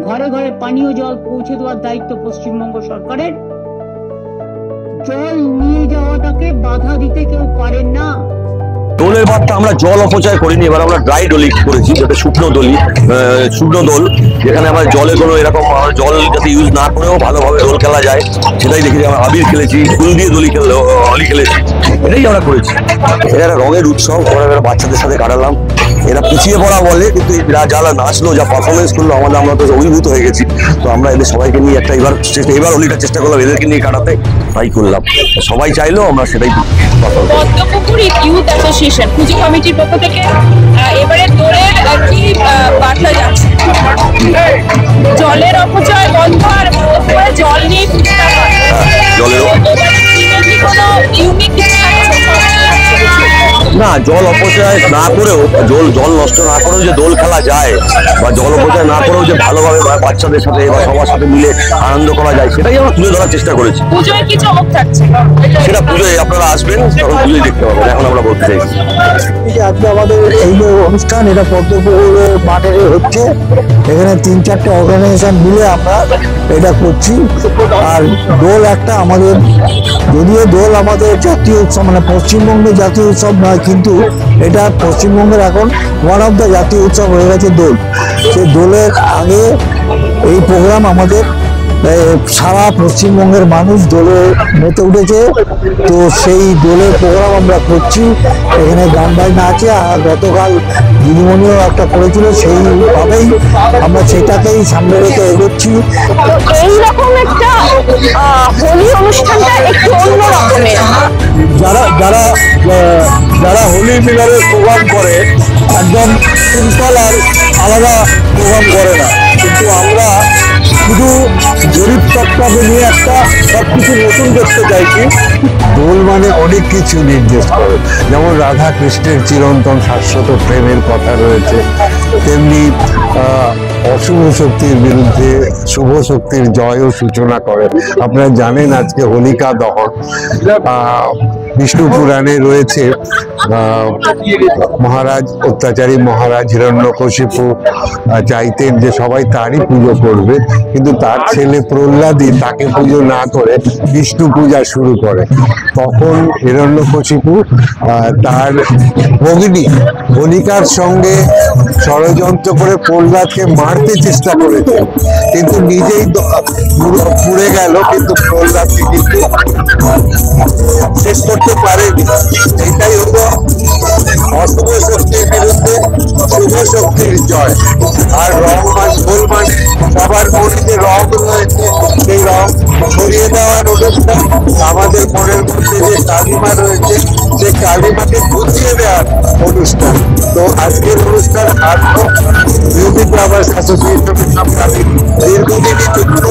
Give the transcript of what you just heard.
ঘরে ঘরে পানীয় জল পৌঁছে দেওয়ার দায়িত্ব পশ্চিমবঙ্গ সরকারের। জল নিয়ে যাওয়াটাকে বাধা দিতে কেউ পারেন না। দোলের বারটা আমরা জল অপচয় করিনি, এবার আমরা ড্রাই ডোলি করেছি, যেটা শুকনো দোল, যেখানে আমরা জলে কোনো এরকম জল যাতে ইউজ না করেও ভালোভাবে দোল খেলা যায় সেটাই দেখেছি। আমরা আবির খেলেছি, ফুল দিয়ে হোলি খেলেছি, এটাই আমরা করেছি। এটা একটা রঙের উৎসব, আমরা বাচ্চাদের সাথে কাটালাম। এরা পিছিয়ে পড়া বলে, কিন্তু যারা নাচলো, যা পারফরমেন্স করলো, আমরা তো অভিভূত হয়ে গেছি। তো আমরা এদের সবাইকে নিয়ে এবার হোলিটা চেষ্টা করলাম এদেরকে নিয়ে কাটাতে, তাই করলাম। সবাই চাইলো, আমরা সেটাই পদ্মপুকুর ইউথ অ্যাসোসিয়েশন পুজো কমিটির পক্ষ থেকে এবারে দোলের কি বার্তা যাচ্ছে? জলের অপচয় বন্ধ আর জল নিয়ে না, জল অপচয় না করেও জল নষ্ট না করেও যে দোল খেলা যায়, বা জল অপচয় না করেও যে ভালোভাবে বাচ্চাদের সাথে বা সবার সাথে মিলে আনন্দ করা যায়, সেটাই আমরা তুলে ধরার চেষ্টা করেছি। পুজোয় কি চমক থাকছে? সেটা পুজোয় আপনারা আসবেন, তখন পুজোয় দেখতে পাবেন। এখন আমরা বলতে চাইছি আজকে আমাদের এই যে অনুষ্ঠান, এটা পদ্মপুকুরের মাঠে হচ্ছে। এখানে 3-4টে অর্গানাইজেশন মিলে আমরা এটা করছি। আর দোল একটা আমাদের, যদিও দোল আমাদের জাতীয় উৎসব, মানে পশ্চিমবঙ্গের জাতীয় উৎসব নয়, কিন্তু এটা পশ্চিমবঙ্গের এখন ওয়ান অফ দ্য জাতীয় উৎসব হয়ে গেছে দোল। সেই দোলের আগে এই প্রোগ্রাম আমাদের সারা পশ্চিমবঙ্গের মানুষ দোলে মেতে উঠেছে। তো সেই দোলের প্রোগ্রাম আমরা করছি, এখানে গান বাজনা আছে। আর গতকাল দিদিমণিও একটা করেছিল, সেইভাবেই আমরা সেটাকেই সামনে রেখে এগোচ্ছি। এইরকম একটা হোলি অনুষ্ঠানটা একটু অন্য রকমের। যারা হোলি মিলারের প্রোগ্রাম করে একদম সিম্পল আর আলাদা প্রোগ্রাম করে না, কিন্তু আমরা শুধু গরিব তবকাকে নিয়ে একটা সবকিছু নতুন দেখতে চাইছি। দোল মানে অনেক কিছু নির্দেশ করে, যেমন রাধা কৃষ্ণের চিরন্তন শাশ্বত প্রেমের কথা রয়েছে, তেমনি অশুভ শক্তির বিরুদ্ধে শুভ শক্তির জয়ও সূচনা করে। আপনারা জানেন আজকে হোলিকা দহন। বিষ্ণু পুরাণে রয়েছে মহারাজ, অত্যাচারী মহারাজ হিরণ্যকশিপু চাইতেন যে সবাই তারই পুজো করবে, কিন্তু তার ছেলে প্রহ্লাদই তাকে পুজো না করে বিষ্ণু পূজা শুরু করে। তখন হিরণ্যকশিপু তার ভগিনী হোলিকার সঙ্গে ষড়যন্ত্র করে প্রহ্লাদকে মারতে চেষ্টা করেছে, কিন্তু নিজেই পুড়ে গেল, কিন্তু প্রহ্লাদকে কিন্তু শেষ করতে পারেনি। এটাই হলো অশুভ শক্তির বিরুদ্ধে শুভ শক্তির জয়। আর রং দোল মানে সবার মনে রং রয়েছে, সেই রং ছড়িয়ে দেওয়ার অনুষ্ঠান। আমাদের মনের মধ্যে যে কালিমা রয়েছে, সেই কালিমাকে বুঝিয়ে দেওয়ার অনুষ্ঠান। তো আজকের অনুষ্ঠান মিউজিক লাভার্স অ্যাসোসিয়েশনের সামনে আমি দীর্ঘদিনই যুক্ত।